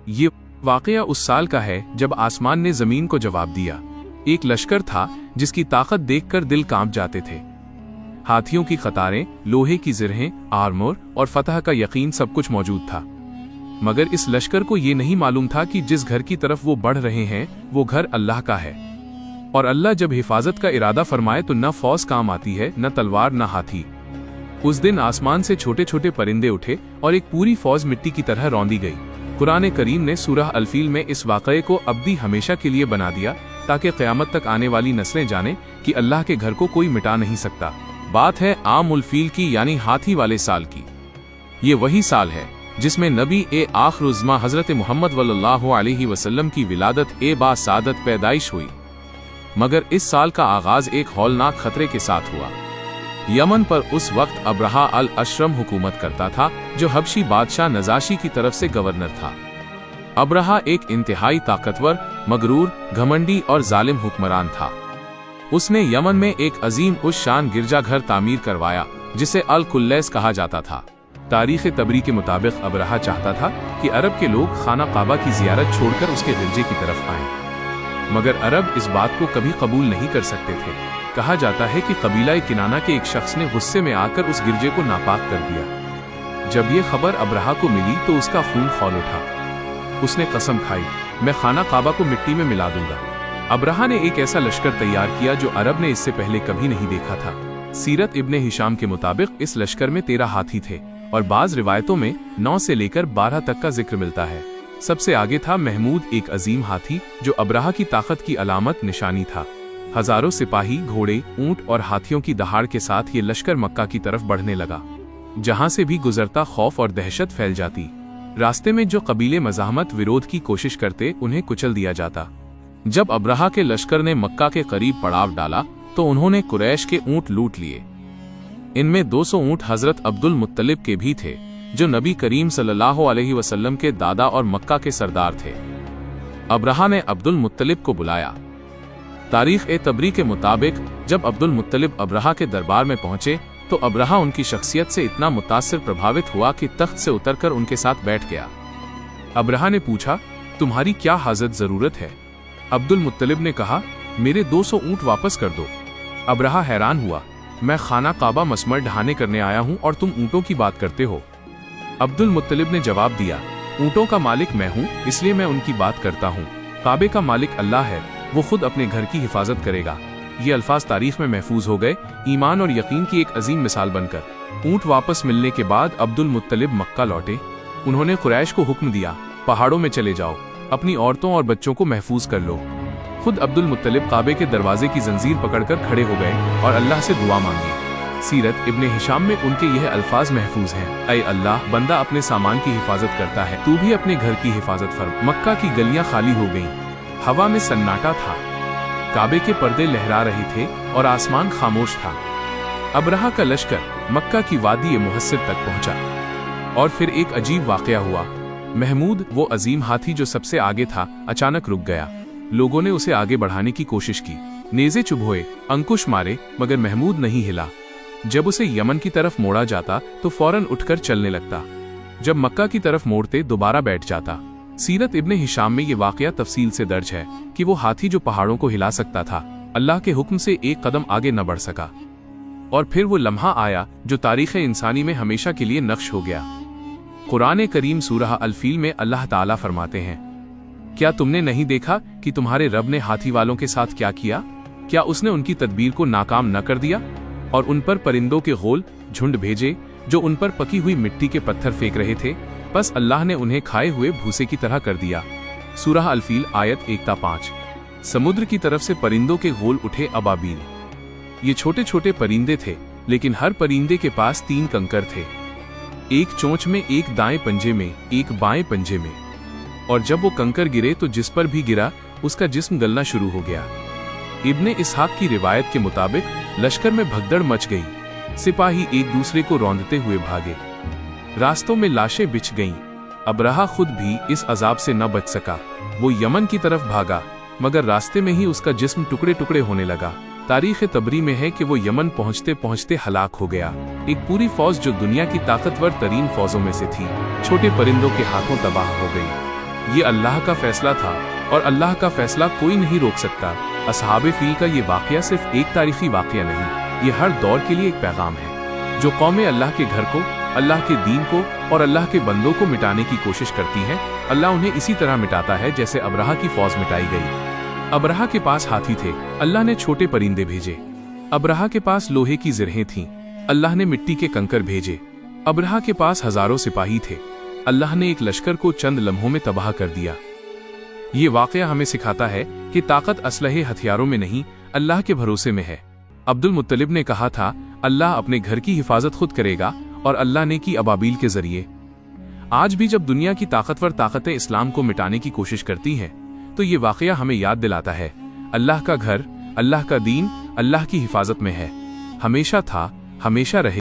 ये वाकया उस साल का है जब आसमान ने जमीन को जवाब दिया। एक लश्कर था जिसकी ताकत देखकर दिल कांप जाते थे। हाथियों की कतारें, लोहे की जिरहें, आर्मर और फतह का यकीन सब कुछ मौजूद था। मगर इस लश्कर को ये नहीं मालूम था कि जिस घर की तरफ वो बढ़ रहे हैं वो घर अल्लाह का है, और अल्लाह जब हिफाजत का इरादा फरमाए तो न फौज काम आती है, न तलवार, न हाथी। उस दिन आसमान से छोटे छोटे परिंदे उठे और एक पूरी फौज मिट्टी की तरह रौंदी गई। कुरान करीम ने सूरह अल-फील में इस वाक़ये को अब्दी हमेशा के लिए बना दिया ताकि क़यामत तक आने वाली नस्लें जाने कि अल्लाह के घर को कोई मिटा नहीं सकता। बात है आमुल फील की, यानी हाथी वाले साल की। ये वही साल है जिसमें नबी आखिरुज़्ज़मा हज़रत मुहम्मद वल्लल्लाहु अलैहि वसल्लम की विलादत बा सादत पैदाइश हुई। मगर इस साल का आगाज एक हौलनाक खतरे के साथ हुआ। यमन पर उस वक्त अब्रहा अल अशरम हुकूमत करता था, जो हबशी बादशाह नजाशी की तरफ से गवर्नर था। अब्रहा एक इंतहाई ताकतवर, मगरूर, घमंडी और जालिम हुक्मरान था। उसने यमन में एक अजीम उस शान गिरजाघर तामीर करवाया जिसे अल कुल्लैस कहा जाता था। तारीख तबरी के मुताबिक अब्रहा चाहता था कि अरब के लोग खाना काबा की जियारत छोड़कर उसके गिरजे की तरफ आएं। मगर अरब इस बात को कभी कबूल नहीं कर सकते थे। कहा जाता है कि कबीला किनाना के एक शख्स ने गुस्से में आकर उस गिरजे को नापाक कर दिया। जब ये खबर अब्रहा को मिली तो उसका खून खौल उठा। उसने कसम खाई, मैं खाना काबा को मिट्टी में मिला दूंगा। अब्रहा ने एक ऐसा लश्कर तैयार किया जो अरब ने इससे पहले कभी नहीं देखा था। सीरत इब्ने हिशाम के मुताबिक इस लश्कर में 13 हाथी थे और बाज रिवायतों में 9 से लेकर 12 तक का जिक्र मिलता है। सबसे आगे था महमूद, एक अजीम हाथी जो अब्रहा की ताकत की अलामत निशानी था। हजारों सिपाही, घोड़े, ऊंट और हाथियों की दहाड़ के साथ ये लश्कर मक्का की तरफ बढ़ने लगा। जहां से भी गुजरता खौफ और दहशत फैल जाती। रास्ते में जो कबीले मज़ाहमत विरोध की कोशिश करते उन्हें कुचल दिया जाता। जब अब्रहा के लश्कर ने मक्का के करीब पड़ाव डाला तो उन्होंने कुरैश के ऊंट लूट लिए। इनमें 200 ऊंट हजरत अब्दुल मुत्तलिब के भी थे, जो नबी करीम सल्लल्लाहु अलैहि वसल्लम के दादा और मक्का के सरदार थे। अब्रहा ने अब्दुल मुत्तलिब को बुलाया। तारीख तबरी के मुताबिक जब अब्दुल मुत्तलिब अब्रहा के दरबार में पहुंचे तो अब्रहा उनकी शख्सियत से इतना मुतासिर प्रभावित हुआ कि तख्त से उतरकर उनके साथ बैठ गया। अब्रहा ने पूछा, तुम्हारी क्या हाजत जरूरत है? अब्दुल मुत्तलिब ने कहा, मेरे 200 ऊंट वापस कर दो। अब्रहा हैरान हुआ, मैं खाना काबा मसमर ढहाने करने आया हूं और तुम ऊंटों की बात करते हो। अब्दुल मुत्तलिब ने जवाब दिया, ऊंटों का मालिक मैं हूं, इसलिए मैं उनकी बात करता हूं। काबे का मालिक अल्लाह है, वो खुद अपने घर की हिफाजत करेगा। ये अल्फाज तारीख में महफूज हो गए, ईमान और यकीन की एक अजीम मिसाल बनकर। ऊंट वापस मिलने के बाद अब्दुल मुत्तलिब मक्का लौटे। उन्होंने कुरैश को हुक्म दिया, पहाड़ों में चले जाओ, अपनी औरतों और बच्चों को महफूज कर लो। खुद अब्दुल मुत्तलिब काबे के दरवाजे की जंजीर पकड़कर खड़े हो गए और अल्लाह से दुआ मांगी। सीरत इब्ने हिशाम में उनके यह अल्फाज महफूज हैं, ऐ अल्लाह, बंदा अपने सामान की हिफाजत करता है, तू भी अपने घर की हिफाजत फरमा। मक्का की गलियां खाली हो गईं, हवा में सन्नाटा था, काबे के पर्दे लहरा रहे थे और आसमान खामोश था। अब्रहा का लश्कर मक्का की वादी मुहस्सिर तक पहुंचा और फिर एक अजीब वाकया हुआ। महमूद, वो अजीम हाथी जो सबसे आगे था, अचानक रुक गया। लोगों ने उसे आगे बढ़ाने की कोशिश की, नेज़े चुभोए, अंकुश मारे, मगर महमूद नहीं हिला। जब उसे यमन की तरफ मोड़ा जाता तो फौरन उठकर चलने लगता। जब मक्का की तरफ मोड़ते दोबारा बैठ जाता। सीरत इब्ने हिशाम में ये वाकया तफसील से दर्ज है कि वो हाथी जो पहाड़ों को हिला सकता था, अल्लाह के हुक्म से एक कदम आगे न बढ़ सका। और फिर वो लम्हा आया जो तारीख़ इंसानी में हमेशा के लिए नक्श हो गया। कुरान करीम सूरह अल-फील में अल्लाह ताला फरमाते हैं, क्या तुमने नहीं देखा कि तुम्हारे रब ने हाथी वालों के साथ क्या किया? क्या उसने उनकी तदबीर को नाकाम न कर दिया और उन पर परिंदों के गोल झुंड भेजे जो उन पर पकी हुई मिट्टी के पत्थर फेंक रहे थे? बस अल्लाह ने उन्हें खाए हुए भूसे की तरह कर दिया। सूरह अल-फील आयत 1-5। समुद्र की तरफ से परिंदों के गोल उठे अबाबील। ये छोटे छोटे परिंदे थे, लेकिन हर परिंदे के पास 3 कंकर थे, एक चोंच में, एक दाएं पंजे में, एक बाएं पंजे में। और जब वो कंकर गिरे तो जिस पर भी गिरा उसका जिस्म गलना शुरू हो गया। इब्ने इसहाक की रिवायत के मुताबिक लश्कर में भगदड़ मच गई। सिपाही एक दूसरे को रौंदते हुए भागे, रास्तों में लाशें बिछ गईं। अब्रहा खुद भी इस अजाब से न बच सका। वो यमन की तरफ भागा, मगर रास्ते में ही उसका जिस्म टुकड़े टुकड़े होने लगा। तारीख तबरी में है कि वो यमन पहुंचते पहुंचते हलाक हो गया। एक पूरी फौज जो दुनिया की ताकतवर तरीन फौजों में से थी, छोटे परिंदों के हाथों तबाह हो गई। ये अल्लाह का फैसला था और अल्लाह का फैसला कोई नहीं रोक सकता। असहाबे फील का ये वाक़या सिर्फ एक तारीखी वाक़या नहीं, ये हर दौर के लिए एक पैगाम है। जो कौमें अल्लाह के घर को, अल्लाह के दीन को और अल्लाह के बंदों को मिटाने की कोशिश करती हैं, अल्लाह उन्हें इसी तरह मिटाता है जैसे अबरहा की फौज मिटाई गई। अबरहा के पास हाथी थे, अल्लाह ने छोटे परिंदे भेजे। अबरहा के पास लोहे की जिरहें थीं, अल्लाह ने मिट्टी के कंकर भेजे। अबरहा के पास हजारों सिपाही थे, अल्लाह ने एक लश्कर को चंद लम्हों में तबाह कर दिया। ये वाक़या हमें सिखाता है कि ताकत असलहे हथियारों में नहीं, अल्लाह के भरोसे में है। अब्दुल मुत्तलिब ने कहा था, अल्लाह अपने घर की हिफाजत खुद करेगा, और अल्लाह ने की अबाबील के जरिए। आज भी जब दुनिया की ताकतवर ताकतें इस्लाम को मिटाने की कोशिश करती हैं, तो ये वाक़या हमें याद दिलाता है, अल्लाह का घर, अल्लाह का दीन, अल्लाह की हिफाजत में है, हमेशा था, हमेशा रहे।